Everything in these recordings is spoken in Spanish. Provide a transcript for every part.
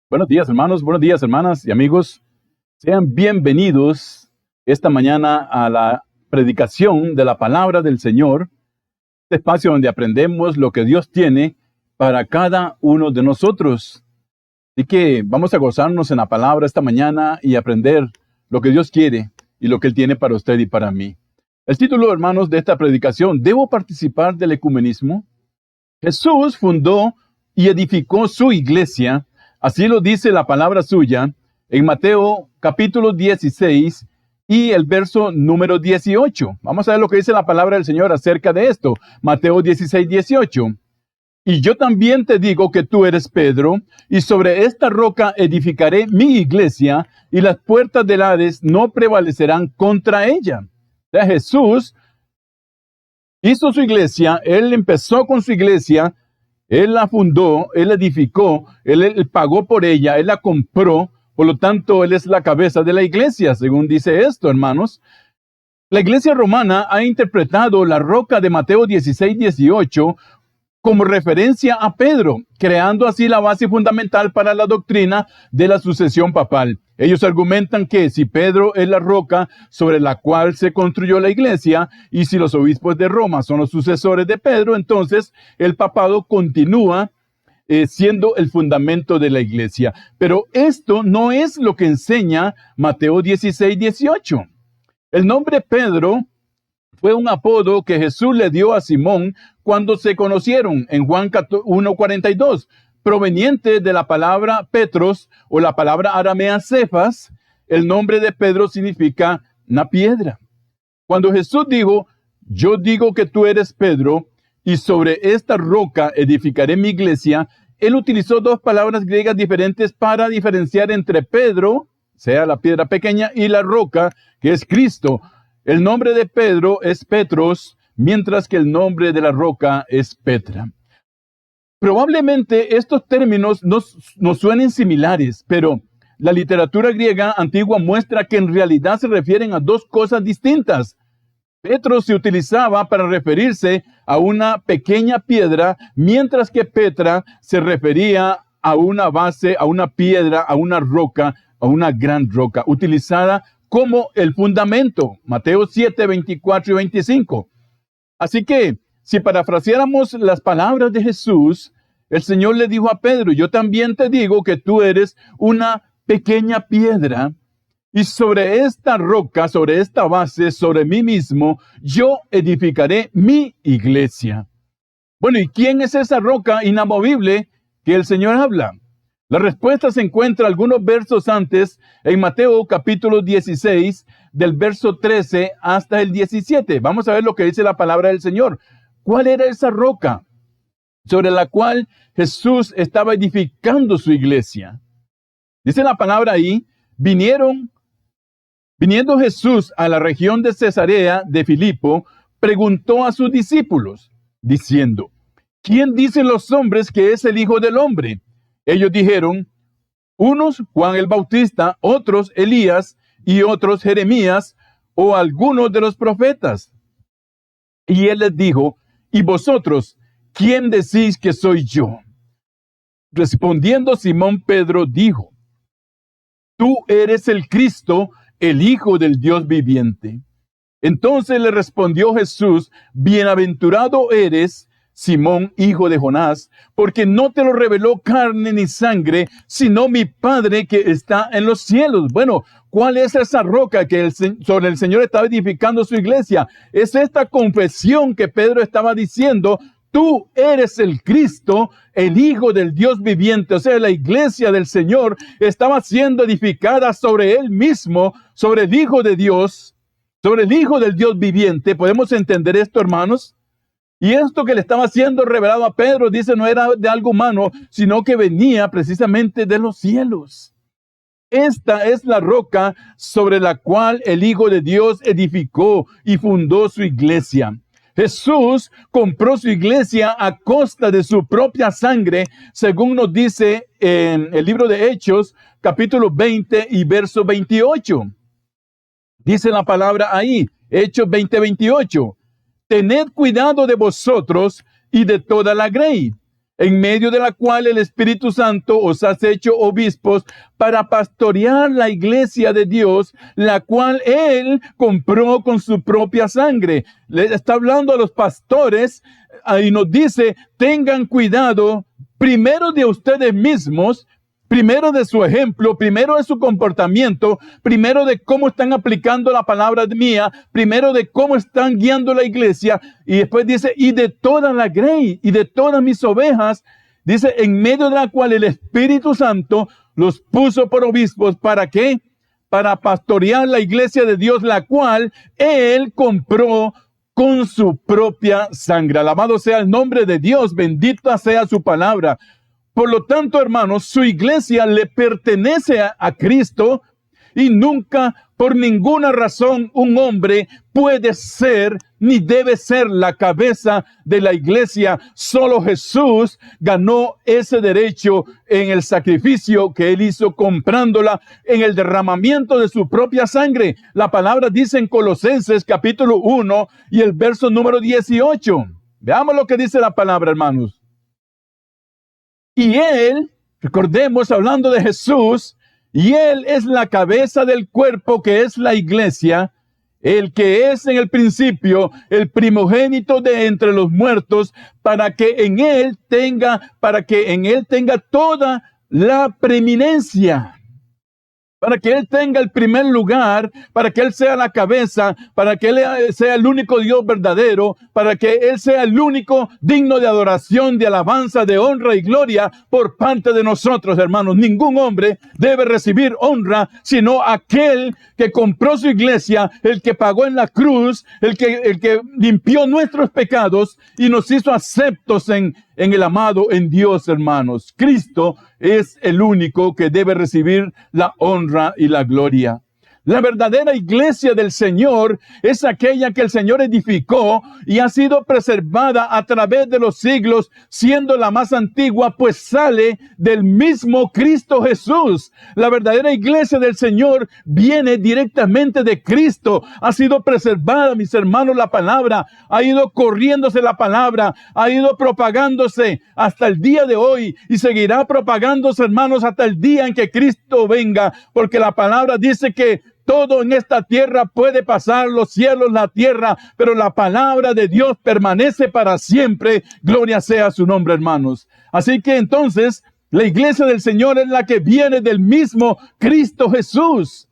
Buenos días, hermanos, buenos días, hermanas y amigos. Sean bienvenidos esta mañana a la predicación de la palabra del Señor, este espacio donde aprendemos lo que Dios tiene para cada uno de nosotros. Así que vamos a gozarnos en la palabra esta mañana y aprender lo que Dios quiere y lo que Él tiene para usted y para mí. El título, hermanos, de esta predicación: ¿debo participar del ecumenismo? Jesús fundó y edificó su iglesia. Así lo dice la palabra suya en Mateo capítulo 16 y el verso número 18. Vamos a ver lo que dice la palabra del Señor acerca de esto. Mateo 16, 18. Y yo también te digo que tú eres Pedro, y sobre esta roca edificaré mi iglesia, y las puertas del Hades no prevalecerán contra ella. O sea, Jesús hizo su iglesia, Él empezó con su iglesia, Él la fundó, Él edificó, él pagó por ella, Él la compró. Por lo tanto, Él es la cabeza de la iglesia, según dice esto, hermanos. La iglesia romana ha interpretado la roca de Mateo 16, 18 como referencia a Pedro, creando así la base fundamental para la doctrina de la sucesión papal. Ellos argumentan que si Pedro es la roca sobre la cual se construyó la iglesia, y si los obispos de Roma son los sucesores de Pedro, entonces el papado continúa siendo el fundamento de la iglesia. Pero esto no es lo que enseña Mateo 16, 18. El nombre Pedro fue un apodo que Jesús le dio a Simón cuando se conocieron en Juan 1:42, proveniente de la palabra Petros o la palabra aramea Cefas. El nombre de Pedro significa una piedra. Cuando Jesús dijo, yo digo que tú eres Pedro, y sobre esta roca edificaré mi iglesia, Él utilizó dos palabras griegas diferentes para diferenciar entre Pedro, sea la piedra pequeña, y la roca, que es Cristo. El nombre de Pedro es Petros, mientras que el nombre de la roca es Petra. Probablemente estos términos nos suenen similares, pero la literatura griega antigua muestra que en realidad se refieren a dos cosas distintas. Petros se utilizaba para referirse a una pequeña piedra, mientras que Petra se refería a una base, a una piedra, a una roca, a una gran roca, utilizada como el fundamento. Mateo 7, 24 y 25. Así que, si parafraseáramos las palabras de Jesús, el Señor le dijo a Pedro, yo también te digo que tú eres una pequeña piedra, y sobre esta roca, sobre esta base, sobre mí mismo, yo edificaré mi iglesia. Bueno, ¿y quién es esa roca inamovible que el Señor habla? La respuesta se encuentra algunos versos antes en Mateo capítulo 16, del verso 13 hasta el 17. Vamos a ver lo que dice la palabra del Señor. ¿Cuál era esa roca sobre la cual Jesús estaba edificando su iglesia? Dice la palabra ahí, viniendo Jesús a la región de Cesarea de Filipo, preguntó a sus discípulos, diciendo, ¿quién dicen los hombres que es el Hijo del Hombre? Ellos dijeron, unos Juan el Bautista, otros Elías y otros Jeremías o algunos de los profetas. Y él les dijo, ¿y vosotros, quién decís que soy yo? Respondiendo Simón Pedro dijo, tú eres el Cristo, el Hijo del Dios viviente. Entonces le respondió Jesús, bienaventurado eres, Simón, hijo de Jonás, porque no te lo reveló carne ni sangre, sino mi Padre que está en los cielos. Bueno, ¿cuál es esa roca que sobre el Señor estaba edificando su iglesia? Es esta confesión que Pedro estaba diciendo, tú eres el Cristo, el Hijo del Dios viviente. O sea, la iglesia del Señor estaba siendo edificada sobre Él mismo, sobre el Hijo de Dios, sobre el Hijo del Dios viviente. ¿Podemos entender esto, hermanos? Y esto que le estaba siendo revelado a Pedro, dice, no era de algo humano, sino que venía precisamente de los cielos. Esta es la roca sobre la cual el Hijo de Dios edificó y fundó su iglesia. Jesús compró su iglesia a costa de su propia sangre, según nos dice en el libro de Hechos, capítulo 20 y verso 28. Dice la palabra ahí, Hechos 20, 28. Tened cuidado de vosotros y de toda la grey, en medio de la cual el Espíritu Santo os ha hecho obispos para pastorear la iglesia de Dios, la cual Él compró con su propia sangre. Le está hablando a los pastores y nos dice, tengan cuidado primero de ustedes mismos, primero de su ejemplo, primero de su comportamiento, primero de cómo están aplicando la palabra mía, primero de cómo están guiando la iglesia, y después dice, y de toda la grey, y de todas mis ovejas, dice, en medio de la cual el Espíritu Santo los puso por obispos, ¿para qué? Para pastorear la iglesia de Dios, la cual Él compró con su propia sangre. Alabado sea el nombre de Dios, bendita sea su palabra. Por lo tanto, hermanos, su iglesia le pertenece a Cristo y nunca, por ninguna razón, un hombre puede ser ni debe ser la cabeza de la iglesia. Solo Jesús ganó ese derecho en el sacrificio que Él hizo comprándola en el derramamiento de su propia sangre. La palabra dice en Colosenses capítulo 1 y el verso número 18. Veamos lo que dice la palabra, hermanos. Y Él, recordemos, hablando de Jesús, y Él es la cabeza del cuerpo que es la iglesia, el que es en el principio el primogénito de entre los muertos, para que en Él tenga toda la preeminencia. Para que Él tenga el primer lugar, para que Él sea la cabeza, para que Él sea el único Dios verdadero, para que Él sea el único digno de adoración, de alabanza, de honra y gloria por parte de nosotros, hermanos. Ningún hombre debe recibir honra, sino aquel que compró su iglesia, el que pagó en la cruz, el que limpió nuestros pecados y nos hizo aceptos en el amado, en Dios, hermanos. Cristo es el único que debe recibir la honra y la gloria. La verdadera iglesia del Señor es aquella que el Señor edificó y ha sido preservada a través de los siglos, siendo la más antigua, pues sale del mismo Cristo Jesús. La verdadera iglesia del Señor viene directamente de Cristo. Ha sido preservada, mis hermanos, la palabra. Ha ido corriéndose la palabra. Ha ido propagándose hasta el día de hoy y seguirá propagándose, hermanos, hasta el día en que Cristo venga. Porque la palabra dice que todo en esta tierra puede pasar, los cielos, la tierra, pero la palabra de Dios permanece para siempre. Gloria sea su nombre, hermanos. Así que entonces, la iglesia del Señor es la que viene del mismo Cristo Jesús.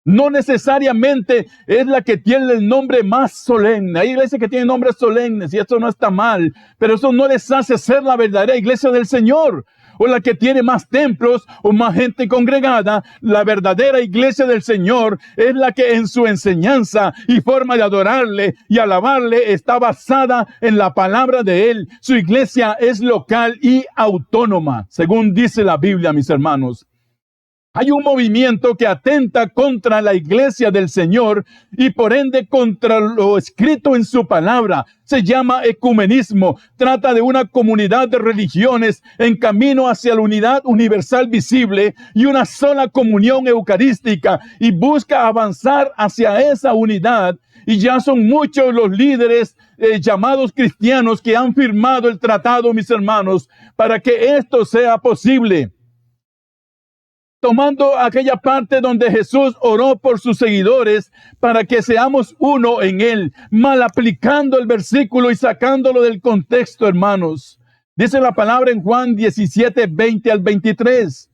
No necesariamente es la que tiene el nombre más solemne. Hay iglesias que tienen nombres solemnes y eso no está mal, pero eso no les hace ser la verdadera iglesia del Señor. O la que tiene más templos o más gente congregada. La verdadera iglesia del Señor es la que en su enseñanza y forma de adorarle y alabarle está basada en la palabra de Él. Su iglesia es local y autónoma, según dice la Biblia, mis hermanos. Hay un movimiento que atenta contra la iglesia del Señor y por ende contra lo escrito en su palabra. Se llama ecumenismo. Trata de una comunidad de religiones en camino hacia la unidad universal visible y una sola comunión eucarística y busca avanzar hacia esa unidad. Y ya son muchos los líderes llamados cristianos que han firmado el tratado, mis hermanos, para que esto sea posible. Tomando aquella parte donde Jesús oró por sus seguidores para que seamos uno en Él, mal aplicando el versículo y sacándolo del contexto, hermanos. Dice la palabra en Juan 17, 20 al 23.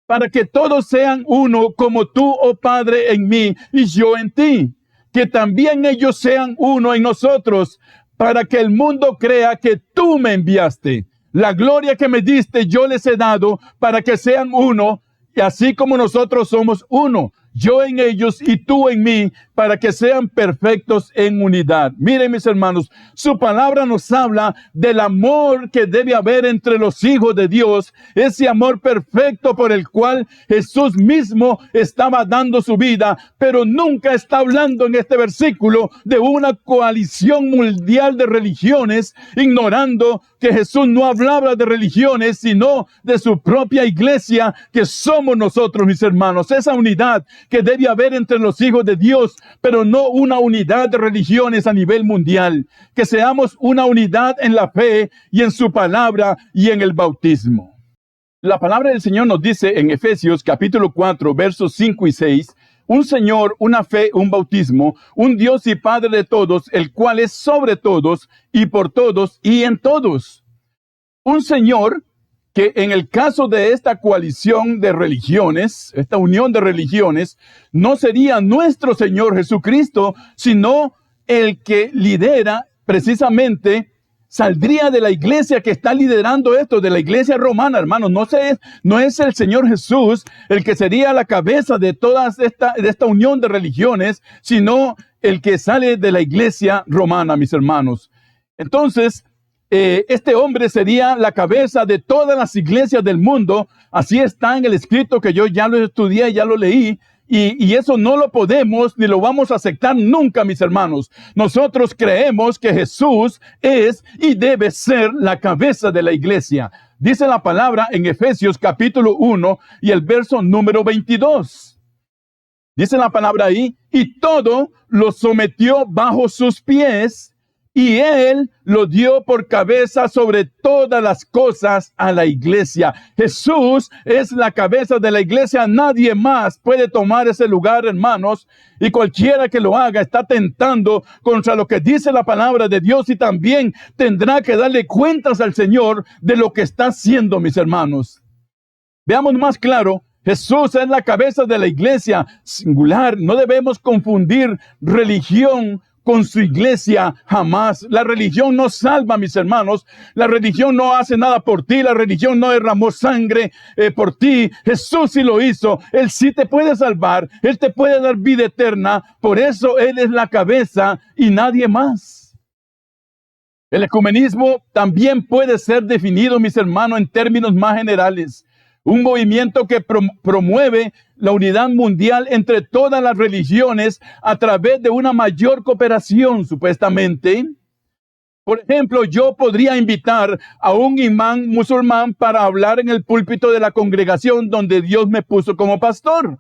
Para que todos sean uno como tú, oh Padre, en mí y yo en ti. Que también ellos sean uno en nosotros, para que el mundo crea que tú me enviaste. La gloria que me diste yo les he dado para que sean uno, y así como nosotros somos uno, yo en ellos y tú en mí, para que sean perfectos en unidad. Miren, mis hermanos, su palabra nos habla del amor que debe haber entre los hijos de Dios, ese amor perfecto por el cual Jesús mismo estaba dando su vida, pero nunca está hablando en este versículo de una coalición mundial de religiones, ignorando que Jesús no hablaba de religiones, sino de su propia iglesia, que somos nosotros, mis hermanos. Esa unidad que debe haber entre los hijos de Dios, pero no una unidad de religiones a nivel mundial. Que seamos una unidad en la fe y en su palabra y en el bautismo. La palabra del Señor nos dice en Efesios capítulo 4, versos 5 y 6, un Señor, una fe, un bautismo, un Dios y Padre de todos, el cual es sobre todos y por todos y en todos. Un Señor que en el caso de esta coalición de religiones, esta unión de religiones, no sería nuestro Señor Jesucristo, sino el que lidera precisamente, saldría de la iglesia que está liderando esto, de la iglesia romana, hermanos. No es el Señor Jesús el que sería la cabeza de toda esta unión de religiones, sino el que sale de la iglesia romana, mis hermanos. Entonces, este hombre sería la cabeza de todas las iglesias del mundo. Así está en el escrito que yo ya lo estudié, ya lo leí. Y eso no lo podemos ni lo vamos a aceptar nunca, mis hermanos. Nosotros creemos que Jesús es y debe ser la cabeza de la iglesia. Dice la palabra en Efesios capítulo 1 y el verso número 22. Dice la palabra ahí, y todo lo sometió bajo sus pies, y Él lo dio por cabeza sobre todas las cosas a la iglesia. Jesús es la cabeza de la iglesia. Nadie más puede tomar ese lugar, hermanos. Y cualquiera que lo haga está tentando contra lo que dice la palabra de Dios. Y también tendrá que darle cuentas al Señor de lo que está haciendo, mis hermanos. Veamos más claro. Jesús es la cabeza de la iglesia singular. No debemos confundir religión con su iglesia jamás. La religión no salva, mis hermanos. La religión no hace nada por ti. La religión no derramó sangre por ti. Jesús sí lo hizo. Él sí te puede salvar. Él te puede dar vida eterna. Por eso Él es la cabeza y nadie más. El ecumenismo también puede ser definido, mis hermanos, en términos más generales. Un movimiento que promueve la unidad mundial entre todas las religiones a través de una mayor cooperación, supuestamente. Por ejemplo, yo podría invitar a un imán musulmán para hablar en el púlpito de la congregación donde Dios me puso como pastor.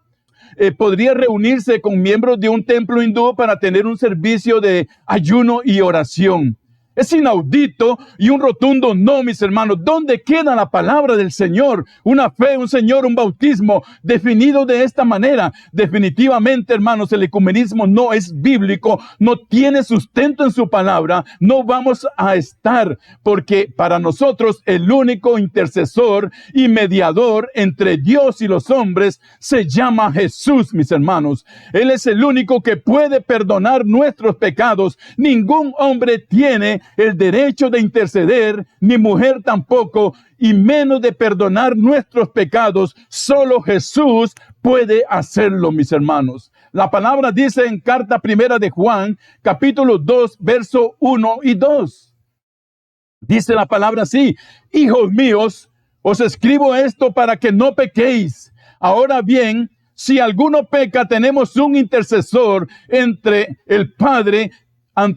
Podría reunirse con miembros de un templo hindú para tener un servicio de ayuno y oración. Es inaudito y un rotundo no, mis hermanos. ¿Dónde queda la palabra del Señor? Una fe, un Señor, un bautismo definido de esta manera. Definitivamente, hermanos, el ecumenismo no es bíblico, no tiene sustento en su palabra. No vamos a estar, porque para nosotros el único intercesor y mediador entre Dios y los hombres se llama Jesús, mis hermanos. Él es el único que puede perdonar nuestros pecados. Ningún hombre tiene el derecho de interceder, ni mujer tampoco, y menos de perdonar nuestros pecados. Solo Jesús puede hacerlo, mis hermanos. La palabra dice en carta primera de Juan, capítulo 2, verso 1 y 2. Dice la palabra así: hijos míos, os escribo esto para que no pequéis. Ahora bien, si alguno peca, tenemos un intercesor ante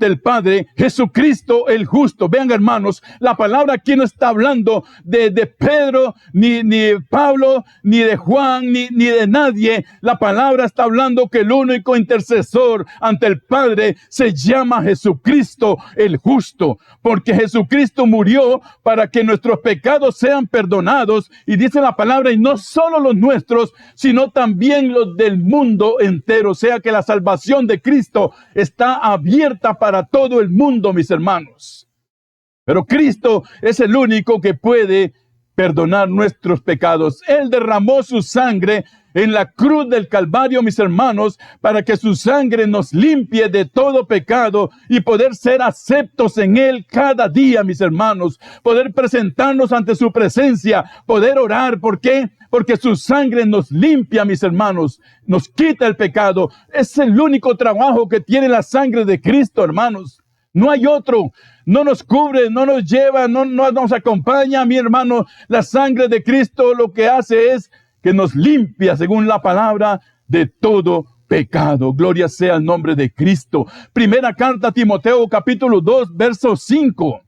el Padre, Jesucristo el justo. Vean, hermanos, la palabra aquí no está hablando de Pedro, ni de Pablo, ni de Juan, ni de nadie. La palabra está hablando que el único intercesor ante el Padre se llama Jesucristo el justo, porque Jesucristo murió para que nuestros pecados sean perdonados, y dice la palabra, y no solo los nuestros, sino también los del mundo entero. O sea que la salvación de Cristo está abierta para todo el mundo, mis hermanos. Pero Cristo es el único que puede perdonar nuestros pecados. Él derramó su sangre en la cruz del Calvario, mis hermanos, para que su sangre nos limpie de todo pecado y poder ser aceptos en Él cada día, mis hermanos. Poder presentarnos ante su presencia, poder orar. ¿Por qué? Porque su sangre nos limpia, mis hermanos, nos quita el pecado. Es el único trabajo que tiene la sangre de Cristo, hermanos. No hay otro. No nos cubre, no nos lleva, no nos acompaña, mi hermano. La sangre de Cristo lo que hace es que nos limpia, según la palabra, de todo pecado. Gloria sea el nombre de Cristo. Primera carta a Timoteo, capítulo 2, verso 5.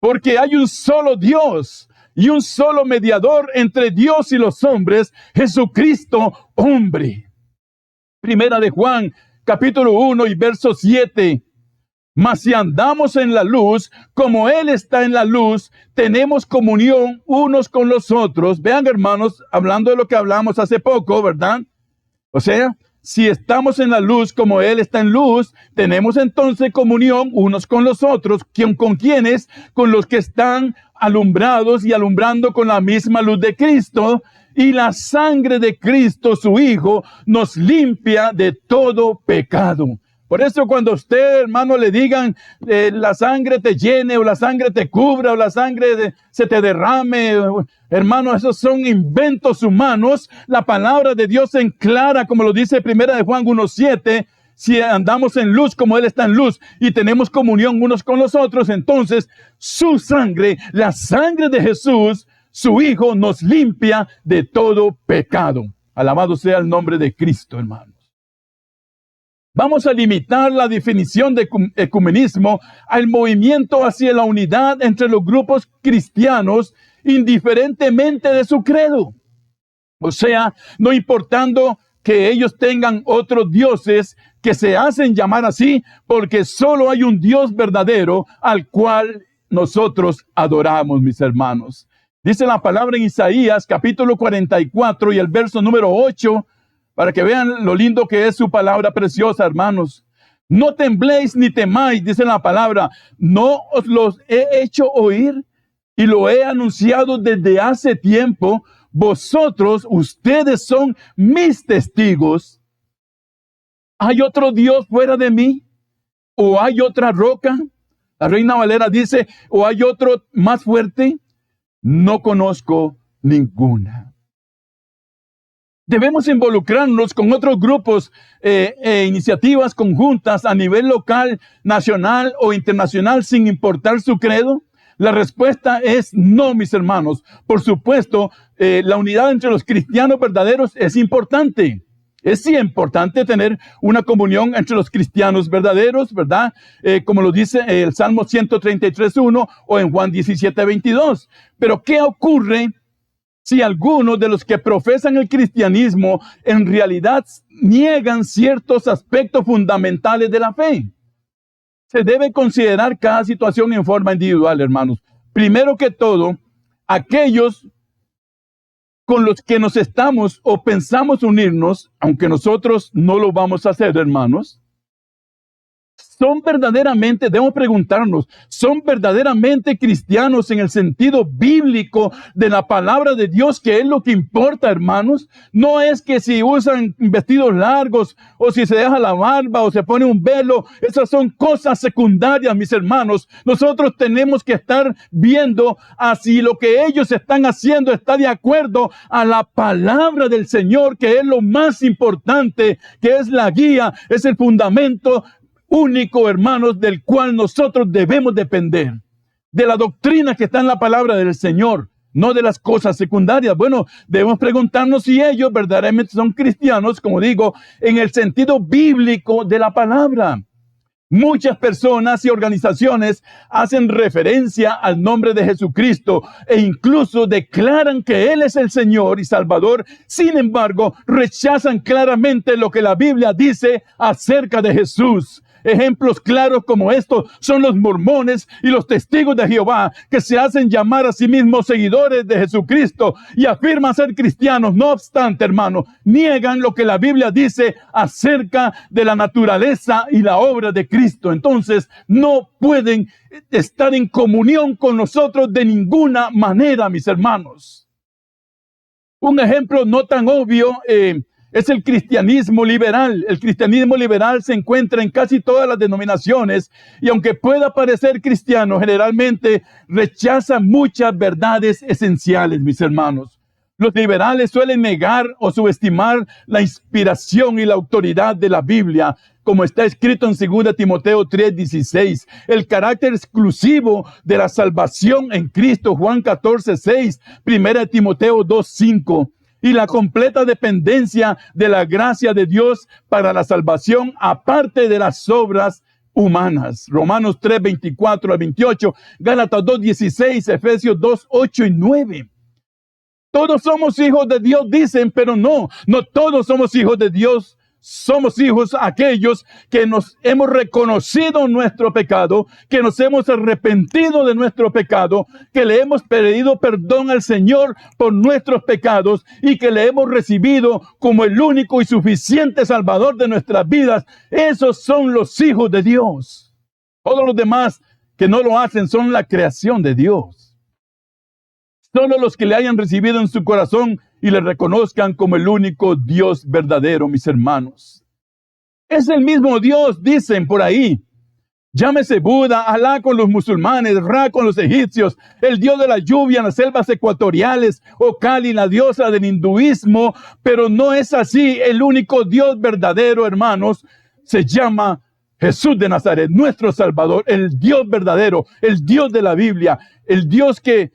Porque hay un solo Dios y un solo mediador entre Dios y los hombres, Jesucristo, hombre. Primera de Juan, capítulo 1 y verso 7. Mas si andamos en la luz, como Él está en la luz, tenemos comunión unos con los otros. Vean, hermanos, hablando de lo que hablamos hace poco, ¿verdad? O sea, si estamos en la luz como Él está en luz, tenemos entonces comunión unos con los otros. ¿Con quiénes? Con los que están alumbrados y alumbrando con la misma luz de Cristo. Y la sangre de Cristo, su Hijo, nos limpia de todo pecado. Por eso cuando usted, hermano, le digan la sangre te llene o la sangre te cubra o la sangre se te derrame, hermano, esos son inventos humanos. La palabra de Dios en clara, como lo dice Primera de Juan 1:7, si andamos en luz como Él está en luz y tenemos comunión unos con los otros, entonces su sangre, la sangre de Jesús, su Hijo, nos limpia de todo pecado. Alabado sea el nombre de Cristo, hermano. Vamos a limitar la definición de ecumenismo al movimiento hacia la unidad entre los grupos cristianos, indiferentemente de su credo. O sea, no importando que ellos tengan otros dioses que se hacen llamar así, porque solo hay un Dios verdadero al cual nosotros adoramos, mis hermanos. Dice la palabra en Isaías, capítulo 44 y el verso número 8, para que vean lo lindo que es su palabra preciosa, hermanos. No tembléis ni temáis, dice la palabra. No os los he hecho oír y lo he anunciado desde hace tiempo. Vosotros, ustedes son mis testigos. ¿Hay otro Dios fuera de mí? ¿O hay otra roca? La Reina Valera dice, ¿o hay otro más fuerte? No conozco ninguna. Debemos involucrarnos con otros grupos iniciativas conjuntas a nivel local, nacional o internacional sin importar su credo. La respuesta es no, mis hermanos. Por supuesto, la unidad entre los cristianos verdaderos es importante. Es sí importante tener una comunión entre los cristianos verdaderos, ¿verdad? Como lo dice el Salmo 133:1 o en Juan 17:22. Pero ¿qué ocurre si algunos de los que profesan el cristianismo en realidad niegan ciertos aspectos fundamentales de la fe? Se debe considerar cada situación en forma individual, hermanos. Primero que todo, aquellos con los que nos estamos o pensamos unirnos, aunque nosotros no lo vamos a hacer, hermanos, son verdaderamente, debemos preguntarnos, ¿son verdaderamente cristianos en el sentido bíblico de la palabra de Dios, que es lo que importa, hermanos? No es que si usan vestidos largos o si se deja la barba o se pone un velo, esas son cosas secundarias, mis hermanos. Nosotros tenemos que estar viendo a si lo que ellos están haciendo está de acuerdo a la palabra del Señor, que es lo más importante, que es la guía, es el fundamento único, hermanos, del cual nosotros debemos depender, de la doctrina que está en la palabra del Señor, no de las cosas secundarias. Bueno, debemos preguntarnos si ellos verdaderamente son cristianos, como digo, en el sentido bíblico de la palabra. Muchas personas y organizaciones hacen referencia al nombre de Jesucristo e incluso declaran que Él es el Señor y Salvador. Sin embargo, rechazan claramente lo que la Biblia dice acerca de Jesús. Ejemplos claros como estos son los mormones y los testigos de Jehová, que se hacen llamar a sí mismos seguidores de Jesucristo y afirman ser cristianos. No obstante, hermano, niegan lo que la Biblia dice acerca de la naturaleza y la obra de Cristo. Entonces, no pueden estar en comunión con nosotros de ninguna manera, mis hermanos. Un ejemplo no tan obvio es el cristianismo liberal. El cristianismo liberal se encuentra en casi todas las denominaciones y aunque pueda parecer cristiano, generalmente rechaza muchas verdades esenciales, mis hermanos. Los liberales suelen negar o subestimar la inspiración y la autoridad de la Biblia, como está escrito en 2 Timoteo 3:16, el carácter exclusivo de la salvación en Cristo, Juan 14:6, 1 Timoteo 2:5, y la completa dependencia de la gracia de Dios para la salvación, aparte de las obras humanas. Romanos 3:24-28, Gálatas 2:16, Efesios 2:8 y 9. Todos somos hijos de Dios, dicen, pero no todos somos hijos de Dios. somos hijos aquellos que nos hemos reconocido nuestro pecado, que nos hemos arrepentido de nuestro pecado, que le hemos pedido perdón al Señor por nuestros pecados y que le hemos recibido como el único y suficiente Salvador de nuestras vidas. Esos son los hijos de Dios. Todos los demás que no lo hacen son la creación de Dios. Solo los que le hayan recibido en su corazón y le reconozcan como el único Dios verdadero, mis hermanos. Es el mismo Dios, dicen por ahí. Llámese Buda, Alá con los musulmanes, Ra con los egipcios, el Dios de la lluvia en las selvas ecuatoriales, o Kali, la diosa del hinduismo, pero no es así. El único Dios verdadero, hermanos, se llama Jesús de Nazaret, nuestro Salvador, el Dios verdadero, el Dios de la Biblia, el Dios que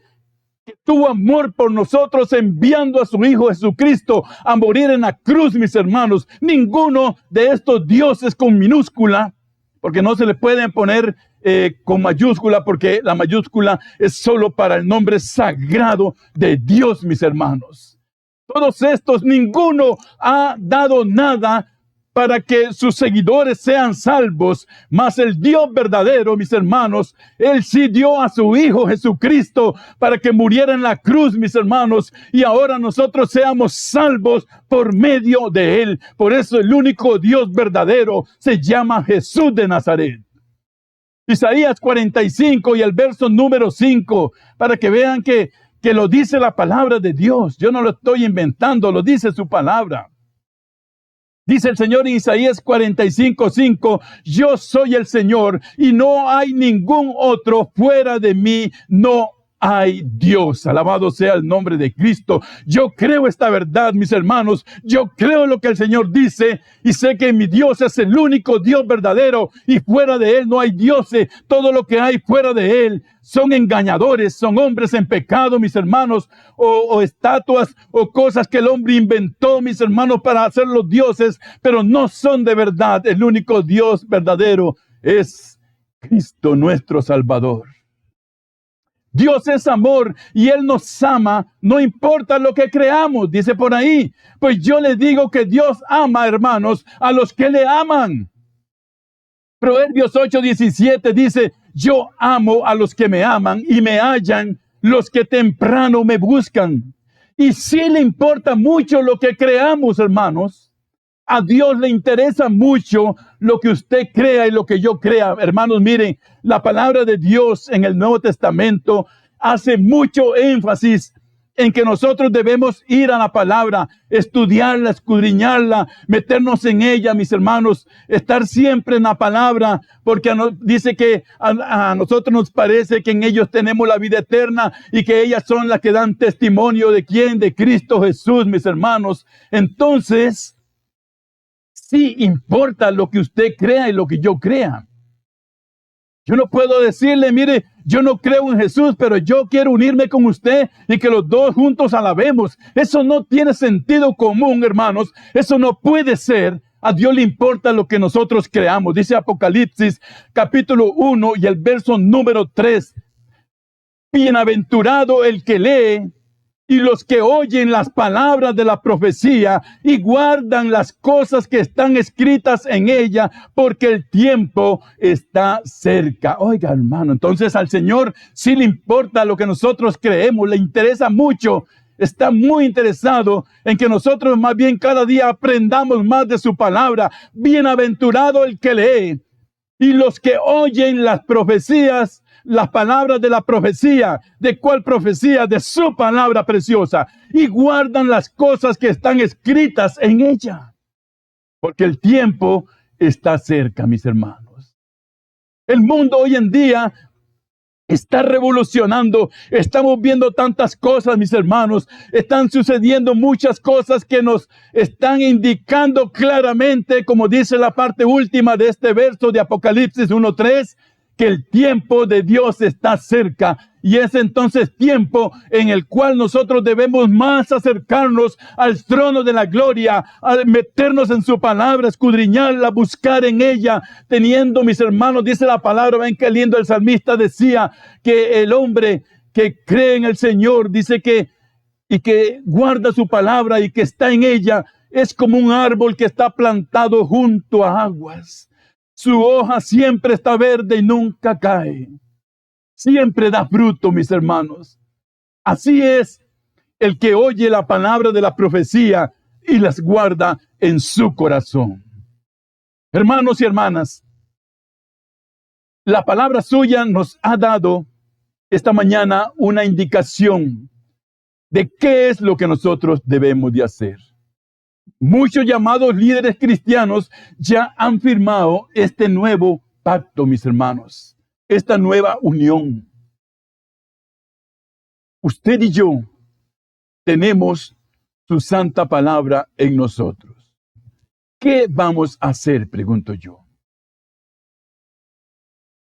tuvo amor por nosotros enviando a su Hijo Jesucristo a morir en la cruz, mis hermanos. Ninguno de estos dioses con minúscula, porque no se le pueden poner con mayúscula, porque la mayúscula es solo para el nombre sagrado de Dios, mis hermanos. Todos estos, ninguno ha dado nada para que sus seguidores sean salvos, mas el Dios verdadero, mis hermanos, Él sí dio a su Hijo Jesucristo para que muriera en la cruz, mis hermanos, y ahora nosotros seamos salvos por medio de Él. Por eso el único Dios verdadero se llama Jesús de Nazaret. Isaías 45 y el verso número 5, para que vean que lo dice la palabra de Dios. Yo no lo estoy inventando, lo dice su palabra. Dice el Señor en Isaías 45:5, yo soy el Señor y no hay ningún otro fuera de mí, no hay Dios. Alabado sea el nombre de Cristo. Yo creo esta verdad, mis hermanos. Yo creo lo que el Señor dice y sé que mi Dios es el único Dios verdadero y fuera de Él no hay dioses. Todo lo que hay fuera de Él son engañadores, son hombres en pecado, mis hermanos, o estatuas o cosas que el hombre inventó, mis hermanos, para hacer los dioses, pero no son de verdad. El único Dios verdadero es Cristo nuestro Salvador. Dios es amor y Él nos ama, no importa lo que creamos, dice por ahí. Pues yo les digo que Dios ama, hermanos, a los que le aman. Proverbios 8:17 dice, yo amo a los que me aman y me hallan los que temprano me buscan. Y sí le importa mucho lo que creamos, hermanos. A Dios le interesa mucho lo que usted crea y lo que yo crea. Hermanos, miren, la palabra de Dios en el Nuevo Testamento hace mucho énfasis en que nosotros debemos ir a la palabra, estudiarla, escudriñarla, meternos en ella, mis hermanos, estar siempre en la palabra, porque dice que a nosotros nos parece que en ellos tenemos la vida eterna y que ellas son las que dan testimonio de quién, de Cristo Jesús, mis hermanos. Entonces, sí importa lo que usted crea y lo que yo crea. Yo no puedo decirle, mire, yo no creo en Jesús, pero yo quiero unirme con usted y que los dos juntos alabemos. Eso no tiene sentido común, hermanos. Eso no puede ser. A Dios le importa lo que nosotros creamos. Dice Apocalipsis capítulo 1 y el verso número 3. Bienaventurado el que lee y los que oyen las palabras de la profecía y guardan las cosas que están escritas en ella, porque el tiempo está cerca. Oiga, hermano, entonces al Señor sí le importa lo que nosotros creemos, le interesa mucho, está muy interesado en que nosotros más bien cada día aprendamos más de su palabra. Bienaventurado el que lee y los que oyen las profecías, las palabras de la profecía. ¿De cuál profecía? De su palabra preciosa. Y guardan las cosas que están escritas en ella. Porque el tiempo está cerca, mis hermanos. El mundo hoy en día está revolucionando. Estamos viendo tantas cosas, mis hermanos. Están sucediendo muchas cosas que nos están indicando claramente, como dice la parte última de este verso de Apocalipsis 1:3, que el tiempo de Dios está cerca. Y es entonces tiempo en el cual nosotros debemos más acercarnos al trono de la gloria, a meternos en su palabra, escudriñarla, buscar en ella, teniendo, mis hermanos, dice la palabra, ven qué lindo el salmista decía, que el hombre que cree en el Señor, dice que y que guarda su palabra y que está en ella, es como un árbol que está plantado junto a aguas. Su hoja siempre está verde y nunca cae. Siempre da fruto, mis hermanos. Así es el que oye la palabra de la profecía y las guarda en su corazón. Hermanos y hermanas, la palabra suya nos ha dado esta mañana una indicación de qué es lo que nosotros debemos de hacer. Muchos llamados líderes cristianos ya han firmado este nuevo pacto, mis hermanos, esta nueva unión. Usted y yo tenemos su santa palabra en nosotros. ¿Qué vamos a hacer? Pregunto yo.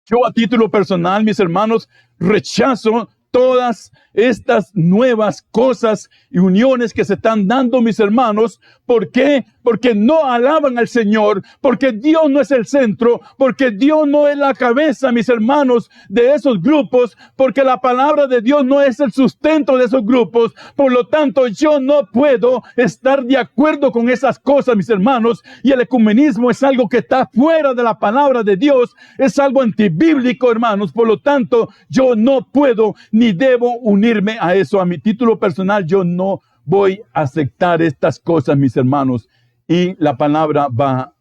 Yo a título personal, mis hermanos, rechazo todas estas nuevas cosas y uniones que se están dando, mis hermanos. ¿Por qué? Porque no alaban al Señor, porque Dios no es el centro, porque Dios no es la cabeza, mis hermanos, de esos grupos, porque la palabra de Dios no es el sustento de esos grupos. Por lo tanto, yo no puedo estar de acuerdo con esas cosas, mis hermanos, y el ecumenismo es algo que está fuera de la palabra de Dios, es algo antibíblico, hermanos. Por lo tanto, yo no puedo ni debo unirme a eso. A mi título personal, yo no voy a aceptar estas cosas, mis hermanos. Y la palabra va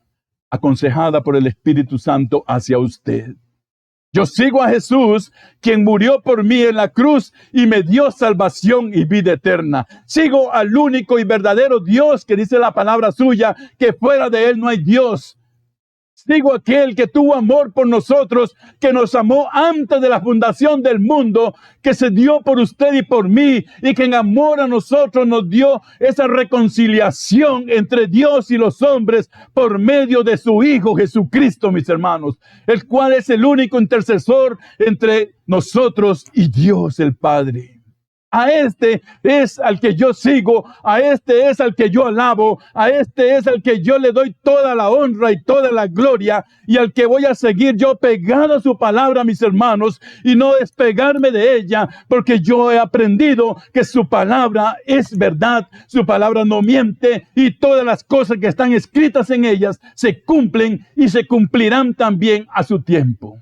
aconsejada por el Espíritu Santo hacia usted. Yo sigo a Jesús, quien murió por mí en la cruz y me dio salvación y vida eterna. Sigo al único y verdadero Dios, que dice la palabra suya, que fuera de Él no hay Dios. Sigo aquel que tuvo amor por nosotros, que nos amó antes de la fundación del mundo, que se dio por usted y por mí, y que en amor a nosotros nos dio esa reconciliación entre Dios y los hombres por medio de su Hijo Jesucristo, mis hermanos, el cual es el único intercesor entre nosotros y Dios el Padre. A este es al que yo sigo, a este es al que yo alabo, a este es al que yo le doy toda la honra y toda la gloria, y al que voy a seguir yo pegado a su palabra, mis hermanos, y no despegarme de ella, porque yo he aprendido que su palabra es verdad, su palabra no miente, y todas las cosas que están escritas en ellas se cumplen y se cumplirán también a su tiempo.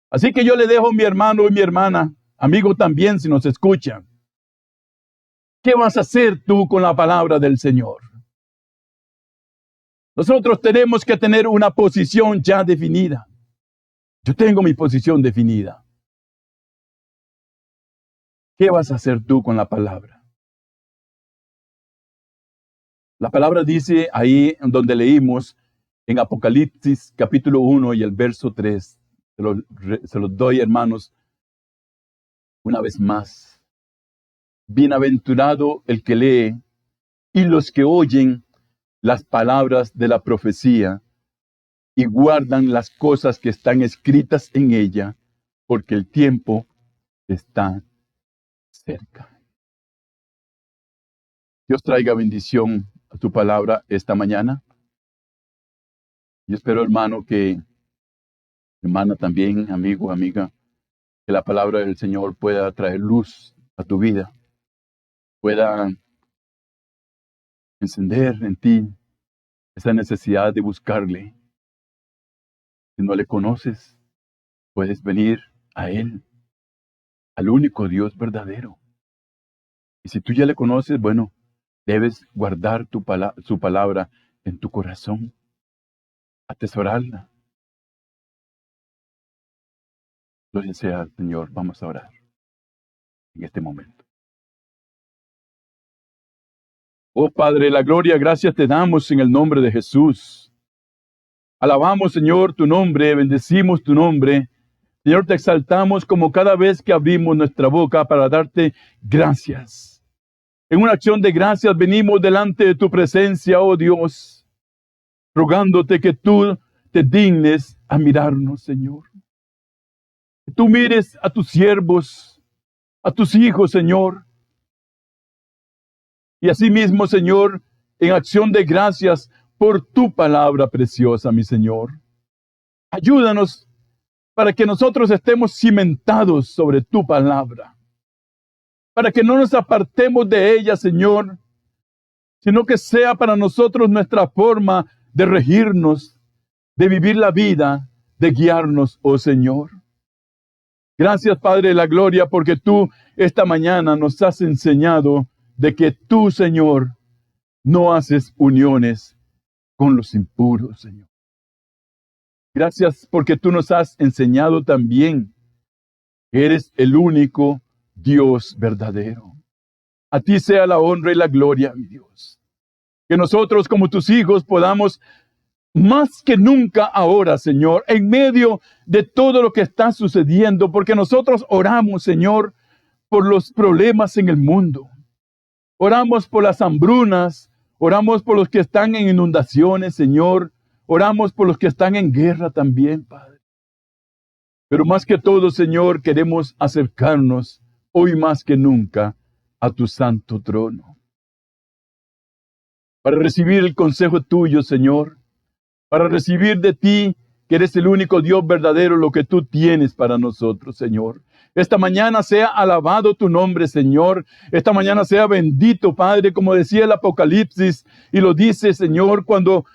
Así que yo le dejo, mi hermano y mi hermana, amigo también, si nos escuchan, ¿qué vas a hacer tú con la palabra del Señor? Nosotros tenemos que tener una posición ya definida. Yo tengo mi posición definida. ¿Qué vas a hacer tú con la palabra? La palabra dice ahí donde leímos en Apocalipsis capítulo 1 y el verso 3. Se los doy, hermanos, una vez más. Bienaventurado el que lee y los que oyen las palabras de la profecía y guardan las cosas que están escritas en ella, porque el tiempo está cerca. Dios traiga bendición a tu palabra esta mañana. Yo espero, hermano, hermana también, amigo, amiga, que la palabra del Señor pueda traer luz a tu vida, pueda encender en ti esa necesidad de buscarle. Si no le conoces, puedes venir a Él, al único Dios verdadero. Y si tú ya le conoces, bueno, debes guardar su palabra en tu corazón, atesorarla. Gloria sea al Señor. Vamos a orar en este momento. Oh Padre, la gloria, gracias te damos en el nombre de Jesús. Alabamos, Señor, tu nombre, bendecimos tu nombre. Señor, te exaltamos como cada vez que abrimos nuestra boca para darte gracias. En una acción de gracias venimos delante de tu presencia, oh Dios, rogándote que tú te dignes a mirarnos, Señor. Que tú mires a tus siervos, a tus hijos, Señor. Y asimismo, Señor, en acción de gracias por tu palabra preciosa, mi Señor. Ayúdanos para que nosotros estemos cimentados sobre tu palabra, para que no nos apartemos de ella, Señor, sino que sea para nosotros nuestra forma de regirnos, de vivir la vida, de guiarnos, oh Señor. Gracias, Padre de la Gloria, porque tú esta mañana nos has enseñado de que tú, Señor, no haces uniones con los impuros, Señor. Gracias porque tú nos has enseñado también que eres el único Dios verdadero. A ti sea la honra y la gloria, mi Dios. Que nosotros como tus hijos podamos más que nunca ahora, Señor, en medio de todo lo que está sucediendo, porque nosotros oramos, Señor, por los problemas en el mundo. Oramos por las hambrunas, oramos por los que están en inundaciones, Señor. Oramos por los que están en guerra también, Padre. Pero más que todo, Señor, queremos acercarnos hoy más que nunca a tu santo trono. Para recibir el consejo tuyo, Señor. Para recibir de ti, que eres el único Dios verdadero, lo que tú tienes para nosotros, Señor. Esta mañana sea alabado tu nombre, Señor. Esta mañana sea bendito, Padre, como decía el Apocalipsis, y lo dice, Señor, cuando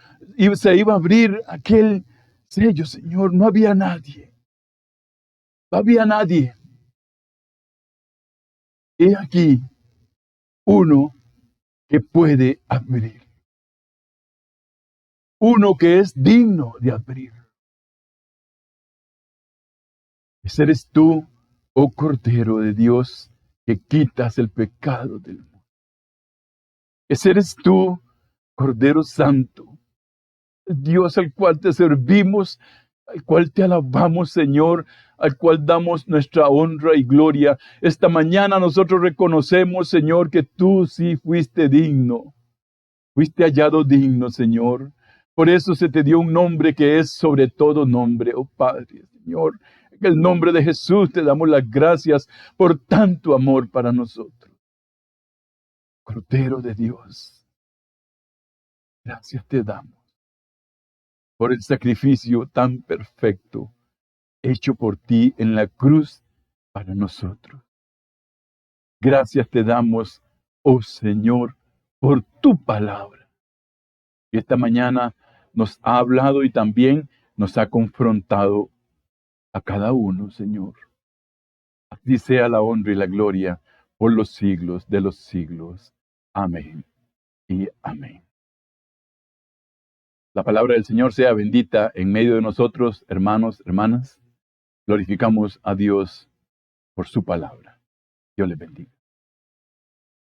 se iba a abrir aquel sello, Señor, no había nadie. No había nadie. He aquí uno que puede abrir. Uno que es digno de abrir. Ese eres tú, oh Cordero de Dios, que quitas el pecado del mundo. Ese eres tú, Cordero Santo, Dios al cual te servimos, al cual te alabamos, Señor, al cual damos nuestra honra y gloria. Esta mañana nosotros reconocemos, Señor, que tú sí fuiste digno. Fuiste hallado digno, Señor. Por eso se te dio un nombre que es sobre todo nombre, oh Padre, Señor. En el nombre de Jesús te damos las gracias por tanto amor para nosotros. Cordero de Dios, gracias te damos por el sacrificio tan perfecto hecho por ti en la cruz para nosotros. Gracias te damos, oh Señor, por tu palabra. Y esta mañana nos ha hablado y también nos ha confrontado a cada uno, Señor. A ti sea la honra y la gloria por los siglos de los siglos. Amén y amén. La palabra del Señor sea bendita en medio de nosotros, hermanos, hermanas. Glorificamos a Dios por su palabra. Dios les bendiga.